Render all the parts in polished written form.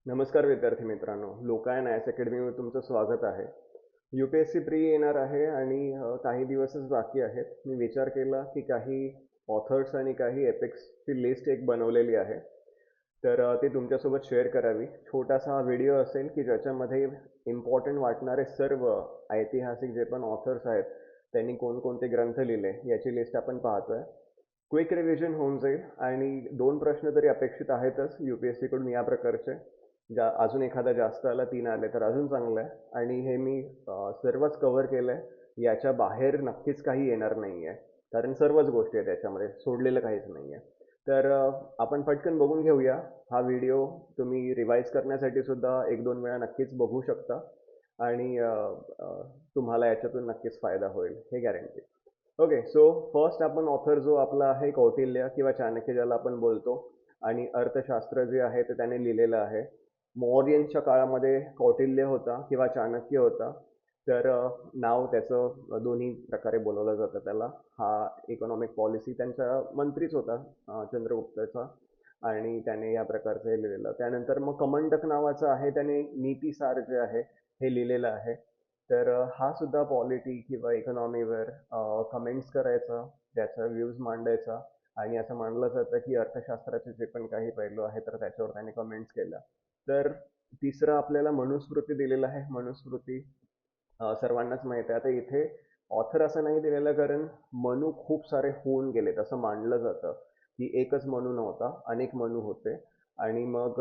नमस्कार विद्यार्थी मित्रांनो, लोकायन आयएस अकॅडमीमध्ये तुमचं स्वागत आहे. UPSC प्री येणार आहे आणि काही दिवसच बाकी आहेत. मी विचार केला की काही ऑथर्स आणि काही एपिक्सची लिस्ट एक बनवलेली आहे. तर ती तुमच्यासोबत शेअर करावी. छोटासा हा व्हिडिओ असेल की ज्याच्यामध्ये इम्पॉर्टंट वाटणारे सर्व ऐतिहासिक जे पण ऑथर्स आहेत त्यांनी कोणकोणते ग्रंथ लिहिले याची लिस्ट आपण पाहतोय. क्विक रिव्हिजन होऊन जाईल आणि 2 प्रश्न तरी अपेक्षित आहेतच UPSC कडून या प्रकारचे. अजून एखादा जास्त आला, 3 आले तर अजून चांगलं आहे. आणि हे मी सर्वच कव्हर केलंय. याच्या बाहेर नक्कीच काही येणार नाहीये, कारण सर्वच गोष्टी आहेत त्याच्यामध्ये, सोडलेलं काहीच नाहीये. तर आपण पटकन बघून घेऊया. हा व्हिडिओ तुम्ही रिवाइज करण्यासाठी सुद्धा 1-2 वेळा नक्कीच बघू शकता आणि तुम्हाला याच्यातून नक्कीच फायदा होईल, हे गॅरंटी. ओके, सो फर्स्ट आपण ऑथर जो आपला आहे कौटिल्य किंवा चाणक्य ज्याला आपण बोलतो, आणि अर्थशास्त्र जे आहे ते त्याने लिहिलेलं आहे. मौर्यांच्या काळामध्ये कौटिल्य होता किंवा चाणक्य होता. तर नाव त्याचं दोन्ही प्रकारे बोलवलं जातं त्याला. हा इकॉनॉमिक पॉलिसी त्यांचा मंत्रीच होता, चंद्रगुप्ताचा, आणि त्याने या प्रकारचं हे लिहिलेलं. त्यानंतर मग कमंडक नावाचं आहे, त्याने नीतिसार जे आहे हे लिहिलेलं आहे. तर हा सुद्धा पॉलिटी किंवा इकॉनॉमीवर कमेंट्स करायचा, त्याचा व्ह्यूज मांडायचा, आणि असं मानलं जातं की अर्थशास्त्राचे जे पण काही पैलू आहेत तर त्याच्यावर त्याने कमेंट्स केल्या. तर तिसरं आपल्याला मनुस्मृती दिलेलं आहे. मनुस्मृती सर्वांनाच माहिती आहे. आता इथे ऑथर असं नाही दिलेलं, कारण मनू खूप सारे होऊन गेलेत असं मानलं जातं की एकच मनू नव्हता, अनेक मनू होते. आणि मग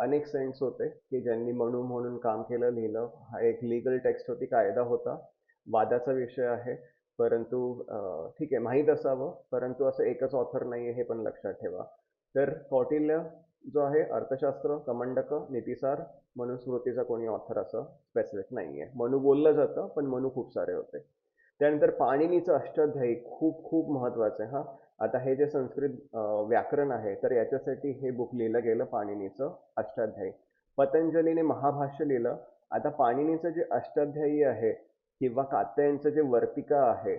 अनेक सेंट्स होते की ज्यांनी मनू म्हणून काम केलं, लिहिलं. हा एक लीगल टेक्स्ट होती, कायदा होता. वादाचा विषय आहे, परंतु ठीक आहे, माहीत असावं. परंतु असं एकच ऑथर नाहीये, हे पण लक्षात ठेवा. तर कौटिल्य जो आहे अर्थशास्त्र, कमंडक, नीतिसार, मनुस्मृतीचा कोणी ऑथर असं स्पेसिफिक नाहीये. मनू बोललं जातं, पण मनू खूप सारे होते. त्यानंतर पाणिनीचं अष्टाध्यायी खूप खूप महत्वाचं आहे. हा, आता हे जे संस्कृत व्याकरण आहे तर याच्यासाठी हे बुक लिहिलं गेलं, पाणिनीचं अष्टाध्यायी. पतंजलीने महाभाष्य लिहिलं. आता पाणिनीचं जे अष्टाध्यायी आहे किंवा कात्यायनचं जे वर्तिका आहे,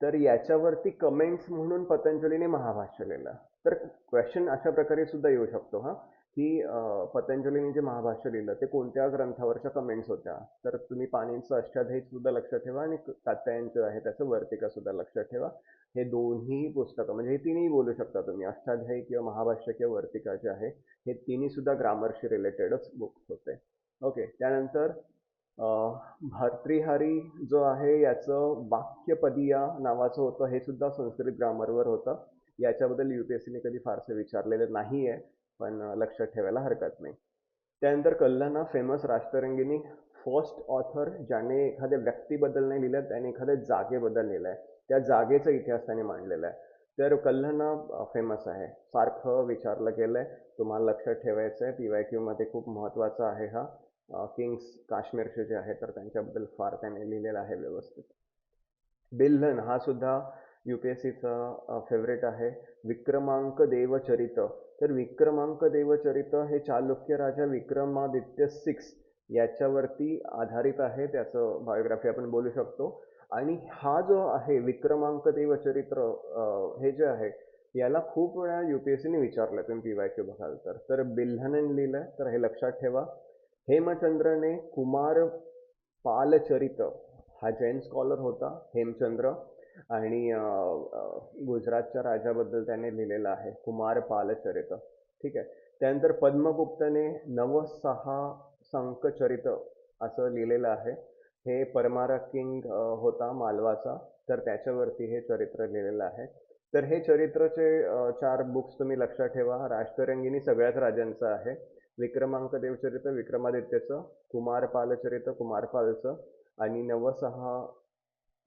तर याच्यावरती कमेंट्स म्हणून पतंजलीने महाभाष्य लिहिलं. तर क्वेश्चन अशा प्रकारे सुद्धा येऊ शकतो, हा, की पतंजलीने जे महाभाष्य लिहिलं ते कोणत्या ग्रंथावरच्या कमेंट्स होत्या. तर तुम्ही पाणिनीचं अष्टाध्यायी सुद्धा लक्षात ठेवा आणि कात्यायनचं आहे त्याचं वर्तिका सुद्धा लक्षात ठेवा. हे दोन्ही पुस्तकं, म्हणजे हे तिन्ही बोलू शकता तुम्ही, अष्टाध्यायी किंवा महाभाष्य किंवा वर्तिका जे आहे, हे तिन्ही सुद्धा ग्रामरशी रिलेटेडच बुक्स होते. ओके, त्यानंतर भर्तृहरी जो आहे याचं वाक्यपदीया नावाचं होतं, हे सुद्धा संस्कृत ग्रामरवर होतं. याच्याबद्दल UPSCने कधी फारसे विचारलेलं नाहीये, पण लक्षात ठेवायला हरकत नाही. त्यानंतर कल्हणा, फेमस राष्ट्ररंगिणी, फर्स्ट ऑथर ज्याने एखाद्या व्यक्तीबद्दल नाही लिहिलं, त्याने एखाद्या जागेबद्दल लिहिलंय, त्या जागेचा इतिहास त्याने मांडलेला आहे. तर कल्हणा फेमस आहे, सारखं विचारलं गेलंय, तुम्हाला लक्षात ठेवायचं आहे. PYQ मध्ये खूप महत्वाचा आहे हा. किंग्स काश्मीरचे जे आहे तर त्यांच्याबद्दल फार त्याने लिहिलेलं आहे व्यवस्थित. बिल्हण हा सुद्धा UPSCचा फेवरेट आहे. विक्रमांक देवचरित, तर विक्रमांक देवचरित हे चालुक्य राजा विक्रमादित्य 6 याच्यावरती आधारित आहे. त्याचं बायोग्राफी आपण बोलू शकतो. आणि हा जो आहे विक्रमांक देवचरित्र, हे जे आहे याला खूप वेळा UPSCने विचारलं, तुम्ही PYQ बघाल तर बिल्हणने लिहिलंय, तर हे लक्षात ठेवा. हेमचंद्रने कुमार पालचरित, हा जैन स्कॉलर होता हेमचंद्र, आणि गुजरातच्या राजाबद्दल त्याने लिहिलेलं आहे, कुमार पालचरित. ठीक आहे. त्यानंतर पद्मगुप्तने नवसहा संकचरित असं लिहिलेलं आहे. हे परमारा किंग होता मालवाचा, तर त्याच्यावरती हे चरित्र लिहिलेलं आहे. तर हे चरित्रचे 4 बुक्स तुम्ही लक्षात ठेवा. राष्ट्ररंगिणी सगळ्याच राजांचं आहे. विक्रमांक देवचरित विक्रमादित्यचं, कुमारपालचरित कुमारपालचं, आणि नवसहा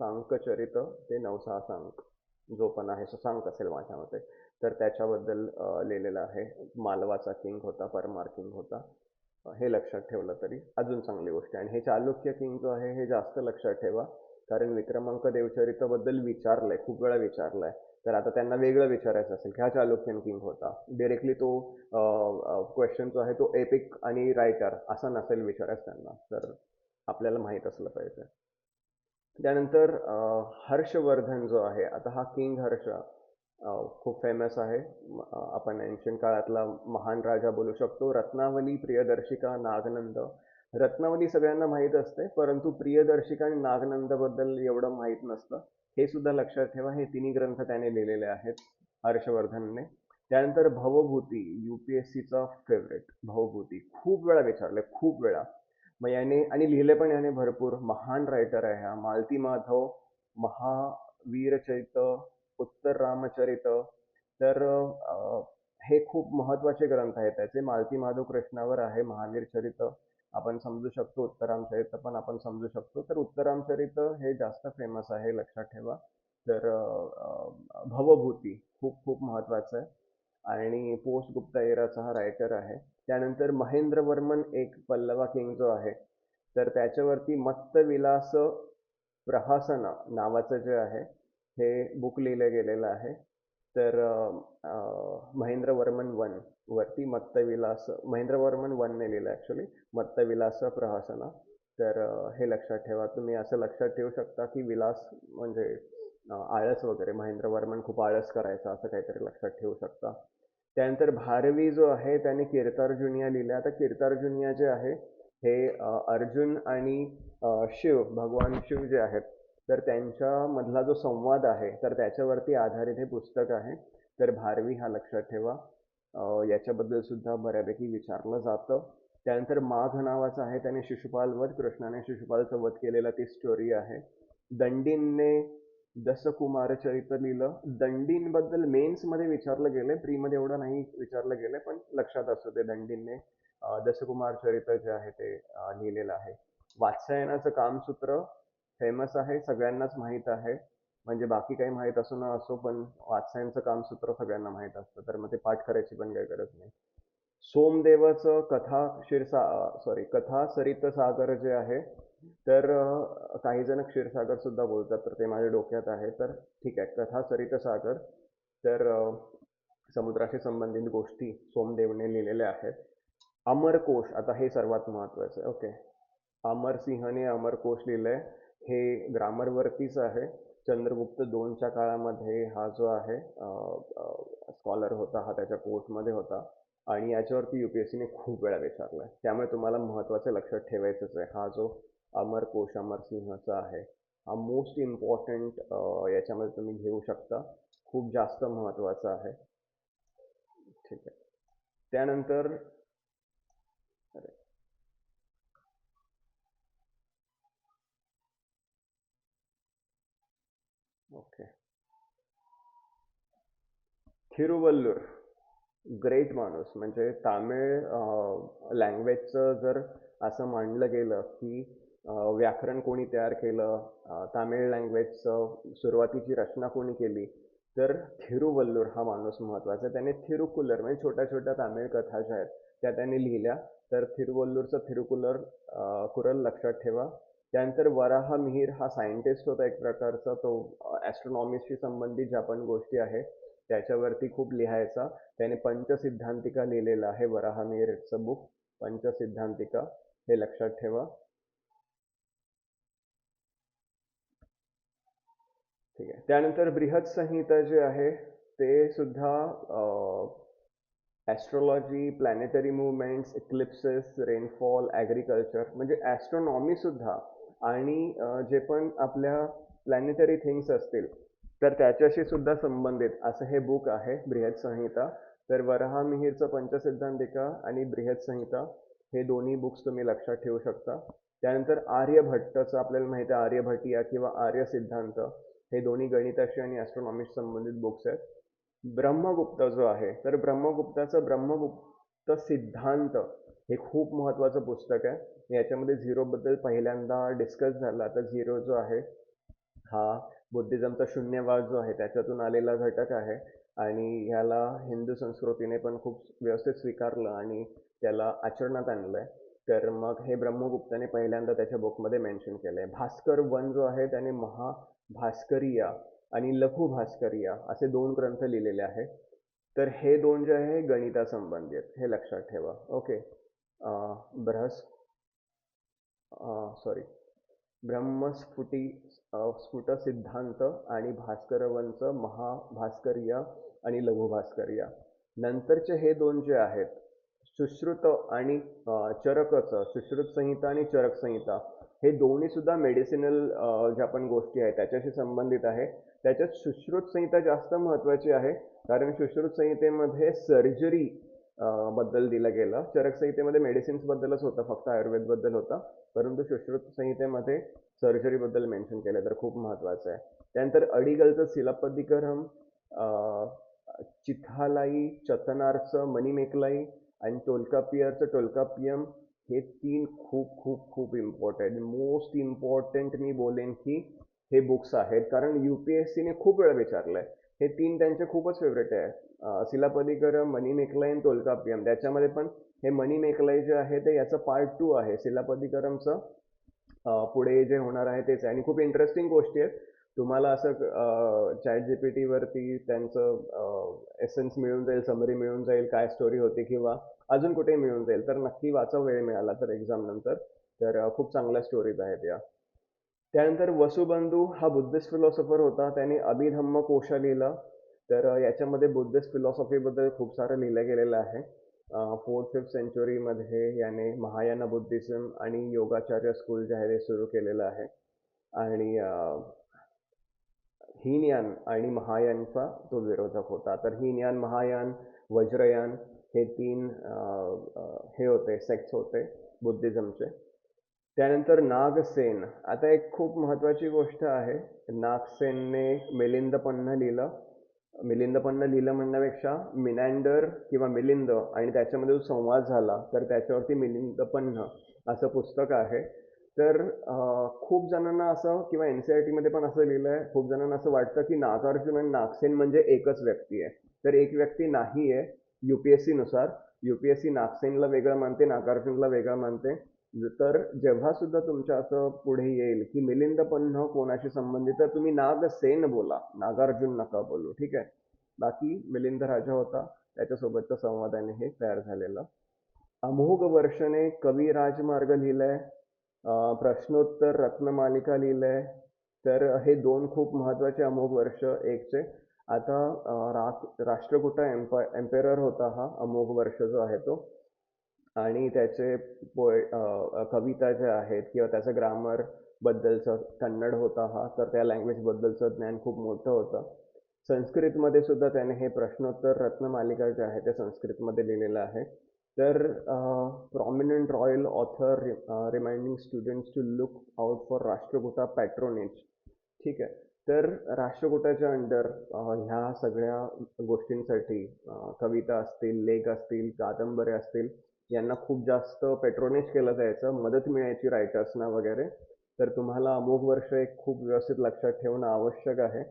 सांकचरित ते नवसहा सांक जो पण आहे सांक असेल माझ्या मते, तर त्याच्याबद्दल लिहिलेलं आहे. मालवाचा किंग होता, परमार किंग होता. हे लक्षात ठेवलं तरी अजून चांगली गोष्ट आहे. आणि हे चालुक्य किंग जो आहे हे जास्त लक्षात ठेवा, कारण विक्रमांक देवचरितबद्दल विचारलंय, खूप वेळा विचारलंय. तर आता त्यांना वेगळं विचारायचं असेल की हा चालुक्यन किंग होता, डिरेक्टली तो क्वेश्चन जो आहे तो एपिक आणि रायटर असा नसेल विचारायचं त्यांना, तर आपल्याला माहीत असलं पाहिजे. त्यानंतर हर्षवर्धन जो आहे, आता हा किंग हर्ष, खूप फेमस आहे. आपण एन्शियंट काळातला महान राजा बोलू शकतो. रत्नावली, प्रियदर्शिका, नागनंद. रत्नावली सगळ्यांना माहीत असते, परंतु प्रियदर्शिका आणि नागनंदबद्दल एवढं माहीत नसतं. हे सुद्धा लक्षात ठेवा. हे तिन्ही ग्रंथ त्याने लिहिलेले आहेत हर्षवर्धनने. त्यानंतर भवभूती, UPSCचा फेवरेट. भवभूती खूप वेळा विचारले, खूप वेळा. मग याने आणि लिहिले पण याने भरपूर. महान रायटर आहे हा. मालती माधव, महावीरचरित, उत्तर रामचरित. तर हे खूप महत्वाचे ग्रंथ आहेत त्याचे. मालती माधव कृष्णावर आहे. महावीर चरित आपण समजू शकतो, उत्तरामचरित पण आपण समजू शकतो. तर उत्तरामचरित हे जास्त फेमस आहे, लक्षात ठेवा. तर भवभूती खूप खूप महत्वाचं आहे. आणि पोस्ट गुप्ता एराचा हा रायटर आहे. त्यानंतर महेंद्रवर्मन एक पल्लवा किंग जो आहे, तर त्याच्यावरती मत्तविलास प्रहसन नावाचं जे आहे हे बुक लिहिलं गेलेलं आहे. तर महेंद्रवर्मन वन वरती मत्तविलास, महेंद्रवर्मन वन ने लिहिलं ऍक्च्युली, मत्तविलास प्रहसन. तर हे लक्षात ठेवा. तुम्ही असं लक्षात ठेवू शकता की विलास म्हणजे आळस वगैरे, महेंद्रवर्मन खूप आळस करायचा असं काहीतरी लक्षात ठेवू शकता. त्यानंतर भारवी जो आहे त्याने कीर्तार्जुनिया लिहिल्या. आता कीर्तार्जुनिया जे आहे हे अर्जुन आणि शिव, भगवान शिव जे आहेत, तर त्यांच्यामधला जो संवाद आहे तर त्याच्यावरती आधारित हे पुस्तक आहे. तर भारवी हा लक्षात ठेवा. याच्याबद्दल सुद्धा बऱ्यापैकी विचारलं जातं. त्यानंतर माघ नावाचा आहे, त्याने शिशुपाल वध, कृष्णाने शिशुपालचा वध केलेला ती स्टोरी आहे. दंडींने दशकुमार चरित्र लिहिलं. दंडींबद्दल मेन्स मध्ये विचारलं गेलंय, प्री मध्ये एवढं नाही विचारलं गेलंय, पण लक्षात असू दे. दंडींने दशकुमार चरित्र जे आहे ते लिहिलेलं आहे. वात्सायनाचं कामसूत्र फेमस आहे, सगळ्यांनाच माहीत आहे. म्हणजे बाकी काही माहीत असो न असो, पण वात्सायनचं कामसूत्र सगळ्यांना माहीत असतं, तर मग ते पाठ करायची पण काही गरज नाही. सोमदेवाचं कथा सरित सागर जे आहे, तर काही जण क्षीरसागर सुद्धा बोलतात, तर ते माझ्या डोक्यात आहे. तर ठीक आहे, कथा सरित सागर. तर समुद्राशी संबंधित गोष्टी सोमदेवने लिहिलेल्या आहेत. अमरकोश, आता हे सर्वात महत्वाचं आहे. ओके, अमरसिंहने अमरकोश लिहिलंय. हे ग्रामरवरतीच आहे. चंद्रगुप्त दोनच्या काळामध्ये हा जो आहे स्कॉलर होता, हा त्याच्या कोर्टमध्ये होता. आणि याच्यावरती युपीएससीने खूप वेळा विचारलाय, त्यामुळे तुम्हाला महत्वाचं लक्षात ठेवायचंच आहे. हा जो अमरकोश अमरसिंहचा आहे, हा मोस्ट इम्पॉर्टंट याच्यामध्ये तुम्ही घेऊ शकता. खूप जास्त महत्वाचा आहे. ठीक आहे. त्यानंतर ओके, थिरुवल्लूर, ग्रेट माणूस. म्हणजे तामिळ लँग्वेजचं जर असं मानलं गेलं की व्याकरण कोणी तयार केलं, तामिळ लँग्वेजचं सुरुवातीची रचना कोणी केली, तर थिरुवल्लूर हा माणूस महत्वाचा आहे. त्याने थिरुकुलर म्हणजे छोट्या छोट्या तामिळ कथा ज्या आहेत त्या त्यांनी लिहिल्या. तर थिरुवल्लूरचं थिरुकुलर कुरल लक्षात ठेवा. त्यानंतर वराह मिहीर हा सायंटिस्ट होता एक प्रकारचा. तो ॲस्ट्रॉनॉमीशी संबंधित ज्या पण गोष्टी आहेत त्याच्यावरती खूप लिहायचा. त्याने पंचसिद्धांतिका लिहिलेलं आहे, वराहमिहिरचं बुक पंचसिद्धांतिका, हे लक्षात ठेवा. ठीक आहे. त्यानंतर बृहत संहिता जे आहे ते सुद्धा astrology, planetary movements, इक्लिप्सेस, rainfall, agriculture म्हणजे ॲस्ट्रॉनॉमी सुद्धा, आणि जे पण आपल्या प्लॅनेटरी थिंग्स असतील तर त्याच्याशी सुद्धा संबंधित असं हे बुक आहे, बृहत संहिता. तर वराहमिहिरचं पंचसिद्धांतिका आणि बृहत संहिता हे दोन्ही बुक्स तुम्ही लक्षात ठेवू शकता. त्यानंतर आर्यभट्टचं आपल्याला माहिती आहे, आर्यभटिया किंवा आर्य सिद्धांत, हे दोन्ही गणिताशी आणि ॲस्ट्रॉनॉमीशी संबंधित बुक्स आहेत. ब्रह्मगुप्त जो आहे, तर ब्रह्मगुप्ताचं ब्रह्मगुप्त सिद्धांत हे खूप महत्वाचं पुस्तक आहे. याच्यामध्ये झिरोबद्दल पहिल्यांदा डिस्कस झाला. तर झिरो जो आहे हा बुद्धिझमचा शून्यवाद जो आहे त्याच्यातून आलेला घटक आहे, आणि ह्याला हिंदू संस्कृतीने पण खूप व्यवस्थित स्वीकारलं आणि त्याला आचरणात आणलंय. तर मग हे ब्रह्मगुप्ताने पहिल्यांदा त्याच्या बुकमध्ये मेन्शन केलंय. भास्कर वन जो आहे त्याने महाभास्करिया आणि लघु भास्करिया असे दोन ग्रंथ लिहिलेले आहेत. तर हे दोन जे आहे गणितासंबंधी आहेत, हे लक्षात ठेवा. ओके. बृहस् सॉरी ब्रह्मस्फुटी स्फुट सिद्धांत आणि भास्करवंच महाभास्कर्य आणि लघुभास्कर्य. नंतरचे हे दोन जे आहेत, सुश्रुत आणि चरकचं, सुश्रुत संहिता आणि चरक संहिता, हे दोन्ही सुद्धा मेडिसिनल ज्या पण गोष्टी आहेत त्याच्याशी संबंधित आहे. त्याच्यात सुश्रुत संहिता जास्त महत्वाची आहे, कारण सुश्रुत संहितेमध्ये सर्जरी बद्दल दिलं गेलं. चरक संहितेमध्ये मेडिसिन्स बद्दलच होतं, फक्त आयुर्वेद बद्दल होतं, परंतु सुश्रुत संहितेमध्ये सर्जरी बद्दल मेन्शन केलं, तर खूप महत्वाचं आहे. त्यानंतर अडिगलचं शिलापदिकरम, चिथालाई चतनारचं मणिमेकलाई आणि टोलकापियरचं टोलकापियम, हे तीन खूप खूप खूप इम्पॉर्टंट, मोस्ट इम्पॉर्टंट मी बोलेन की हे बुक्स आहेत, कारण UPSCने खूप वेळा विचारलंय. हे तीन त्यांचे खूपच फेवरेट आहे. शिलापदिकरम, मणिमेकलाई आणि टोलकापियम. त्याच्यामध्ये पण हे मणिमेकलाई जे आहे ते याचं पार्ट 2 आहे. शिलापदिकरमचं पुढे जे होणार आहे तेच आहे. आणि खूप इंटरेस्टिंग गोष्टी आहेत. तुम्हाला असं ChatGPT वरती त्यांचं एसेन्स मिळून जाईल, समरी मिळून जाईल, काय स्टोरी होती किंवा अजून कुठे मिळून जाईल, तर नक्की वाचा वेळ मिळाला तर एक्झाम नंतर. तर खूप चांगल्या स्टोरीज आहेत या. त्यानंतर वसुबंधू हा बुद्धिस्ट फिलॉसॉफर होता. त्याने अभिधम्म कोश लिहिला. तर याच्यामध्ये बुद्धिस्ट फिलॉसॉफीबद्दल खूप सारं लिहिलं गेलेलं आहे. 4th-5th सेंचुरीमध्ये याने महायान बुद्धिझम आणि योगाचार्य स्कूल जे आहे ते सुरू केलेलं आहे. आणि हीनयान आणि महायानचा तो विरोधक होता. तर हीनयान, महायान, वज्रयान हे तीन हे होते, सेक्ट्स होते बुद्धिझमचे. त्यानंतर नागसेन. आता एक खूप महत्वाची गोष्ट आहे, नागसेनने मिलिंदपन्ह लिहिलं. मिलिंदपन्ह लिहिलं म्हणण्यापेक्षा मिनॅंडर किंवा मिलिंद आणि त्याच्यामध्ये जो संवाद झाला, तर त्याच्यावरती मिलिंदपन्ह असं पुस्तक आहे. तर खूप जणांना असं, किंवा NCERT मध्ये पण असं लिहिलंय, खूप जणांना असं वाटतं की नागार्जुन आणि नागसेन म्हणजे एकच व्यक्ती आहे. तर एक व्यक्ती नाही आहे. UPSC नुसार UPSC नागसेनला वेगळं मानते, नागार्जुनला वेगळं मानते. तर जेव्हा सुद्धा तुमच्या असं पुढे येईल की मिलिंदपन्ह कोणाशी संबंधित, तर तुम्ही नागसेन बोला, नागार्जुन नका बोलू, ठीक आहे. बाकी मिलिंद राजा होता, त्याच्यासोबतच्या संवादाने हे तयार झालेलं. अमोघ वर्षने कवी राजमार्ग लिहिलंय. प्रश्नोत्तर रत्नमालिका लिहिलंय. तर हे दोन खूप महत्वाचे अमोघ वर्ष एकचे. आता राष्ट्रकूट एम्पेरर होता हा अमोघ वर्ष जो आहे तो, आणि त्याचे कविता ज्या आहेत किंवा त्याचं ग्रामर बद्दलचं, कन्नड होता हा, तर त्या लँग्वेज बद्दलचं ज्ञान खूप मोठं होतं. संस्कृतमध्ये सुद्धा त्याने हे प्रश्नोत्तर रत्नमालिका जे आहे ते संस्कृतमध्ये लिहिलेलं आहे. तर prominent royal author reminding students to look out for Rashtrakuta patronage, ठीक आहे. तर राष्ट्रकूटाच्या अंडर ह्या सगळ्या गोष्टींसाठी कविता असतील, लेख असतील, कादंबऱ्या असतील, यांना खूप जास्त पेट्रोनेज केलं जायचं, मदत मिळायची रायटर्सना वगैरे. तर तुम्हाला अमोघ वर्ष एक खूप व्यवस्थित लक्षात ठेवणं आवश्यक आहे.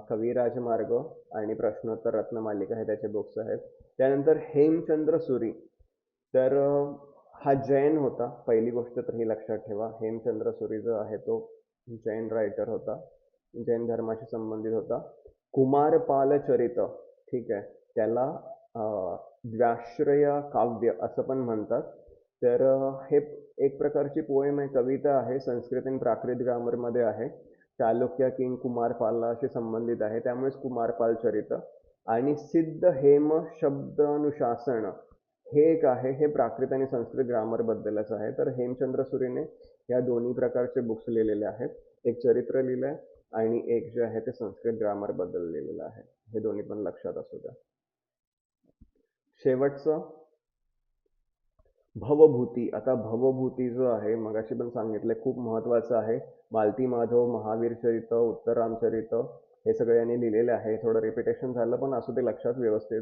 कवी राजमार्ग आणि प्रश्नोत्तर रत्नमालिका हे त्याचे बुक्स आहेत. त्यानंतर हेमचंद्र सुरी. तर हा जैन होता, पहिली गोष्ट तर ही लक्षात ठेवा. हेमचंद्र सुरी जो आहे तो जैन रायटर होता, जैन धर्माशी संबंधित होता. कुमारपाल चरित, ठीक आहे, त्याला द्व्याश्रय काव्य असं पण म्हणतात. तर हे एक प्रकारची पोएम आहे, कविता आहे, संस्कृत आणि प्राकृत ग्रामरमध्ये आहे. चालुक्य किंग कुमारपालाशी संबंधित आहे, त्यामुळेच कुमारपाल चरित. आणि सिद्ध हेम शब्दानुशासन हे एक आहे, हे प्राकृत आणि संस्कृत ग्रामर बद्दलच आहे. तर हेमचंद्र सुरीने या दोन्ही प्रकारचे बुक्स लिहिलेले आहेत. एक चरित्र लिहिलंय आणि एक जे आहे ते संस्कृत ग्रामर बद्दल लिहिलेलं आहे. हे दोन्ही पण लक्षात असू द्या. शेवटचं भवभूती. आता भवभूती जो आहे, मगाशी पण सांगितलंय, खूप महत्वाचं आहे. मालती माधव, महावीर चरित, उत्तर रामचरित हे सगळे यांनी लिहिलेले आहे. थोडं रिपिटेशन झालं, पण असू ते लक्षात व्यवस्थित.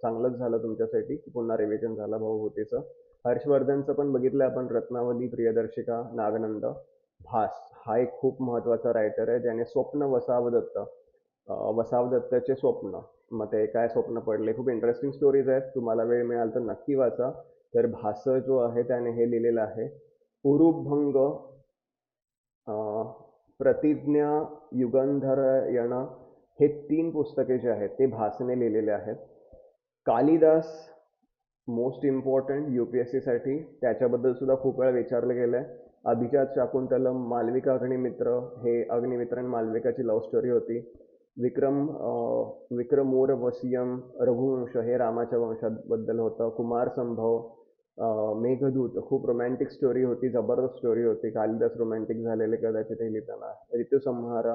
चांगलंच झालं तुमच्यासाठी की पुन्हा रिव्हिजन झालं भवभूतीचं. हर्षवर्धनचं पण बघितलं आपण, रत्नावली, प्रियदर्शिका, नागनंद. भास हा एक खूप महत्वाचा रायटर आहे, ज्याने स्वप्न वसावदत्त, वसावदत्ताचे स्वप्न, मग ते काय स्वप्न पडले, खूप इंटरेस्टिंग स्टोरीज आहेत. तुम्हाला वेळ मिळाल तर नक्की वाचा. तर भास जो आहे त्याने हे लिहिलेलं आहे. उरुभंग, प्रतिज्ञा, युगंधरयण हे 3 पुस्तके जे आहेत ते भासने लिहिलेले आहेत. कालिदास मोस्ट इम्पॉर्टंट UPSC साठी, त्याच्याबद्दल सुद्धा खूप वेळा विचारलं गेलंय. अभिजात शाकुंतलम, मालविका अग्निमित्र, हे अग्निमित्र आणि मालविकाची लव्ह स्टोरी होती. विक्रमोर्वशीयम, रघुवंश हे रामाच्या वंशाबद्दल होतं. कुमार संभव, मेघदूत खूप रोमॅन्टिक स्टोरी होती, जबरदस्त स्टोरी होती. कालिदास रोमॅन्टिक झालेले कदाचित हे लिहिताना. ऋतुसंहार.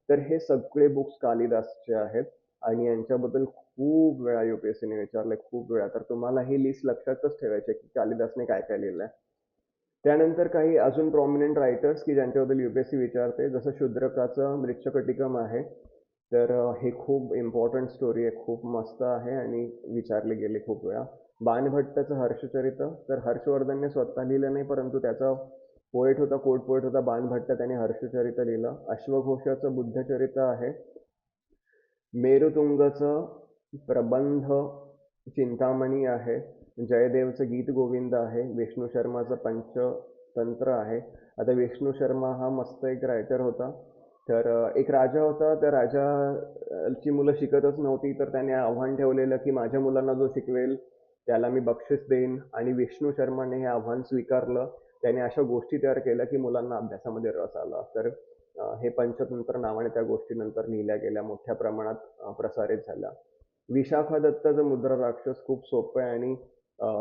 तर हे सगळे बुक्स कालिदासचे आहेत आणि यांच्याबद्दल खूप वेळा युपीएससीने विचारलंय, खूप वेळा. तर तुम्हाला ही लिस्ट लक्षातच ठेवायची आहे की कालिदासने काय काय लिहिलंय. त्यानंतर काही अजून प्रॉमिनंट रायटर्स की ज्यांच्याबद्दल युपीएससी विचारते, जसं शूद्रकाचं मृच्छकटिकम आहे. तर हे खूप इम्पॉर्टंट स्टोरी आहे, खूप मस्त आहे आणि विचारली गेली खूप वेळा. बाणभट्टाचं हर्षचरित, तर हर्षवर्धनने स्वतः लिहिलं नाही, परंतु त्याचा पोएट होता, कोर्ट पोएट होता बाणभट्ट, त्याने हर्षचरित लिहिलं. अश्वघोषाचं बुद्धचरित आहे. मेरुतुंगचं प्रबंध चिंतामणी आहे. जयदेवचं गीत गोविंद आहे. विष्णू शर्माचं पंचतंत्र आहे. आता विष्णू शर्मा हा मस्त एक रायटर होता. तर एक राजा होता, त्या राजाची मुलं शिकतच नव्हती, तर त्याने आव्हान ठेवलेलं की माझ्या मुलांना जो शिकवेल त्याला मी बक्षीस देईन. आणि विष्णू शर्माने हे आव्हान स्वीकारलं. त्याने अशा गोष्टी तयार केल्या की मुलांना अभ्यासामध्ये रस आला. तर हे पंचतंत्र नावाने त्या गोष्टी नंतर लिहिल्या गेल्या, मोठ्या प्रमाणात प्रसारित झाल्या. विशाखा दत्ताचं मुद्रा राक्षस खूप सोपं आहे आणि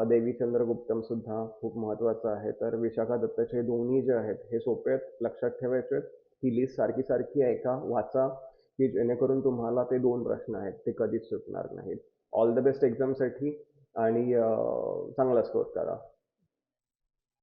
देवी चंद्रगुप्तम सुद्धा खूप महत्वाचं आहे. तर विशाखा दत्ताचे दोन्ही जे आहेत हे सोपे आहेत, लक्षात ठेवायचे आहेत. ही लिस्ट सारखी सारखी ऐका, वाचा, की जेणेकरून तुम्हाला ते 2 प्रश्न आहेत ते कधीच सुटणार नाहीत. ऑल द बेस्ट एक्झामसाठी आणि चांगला स्कोर करा.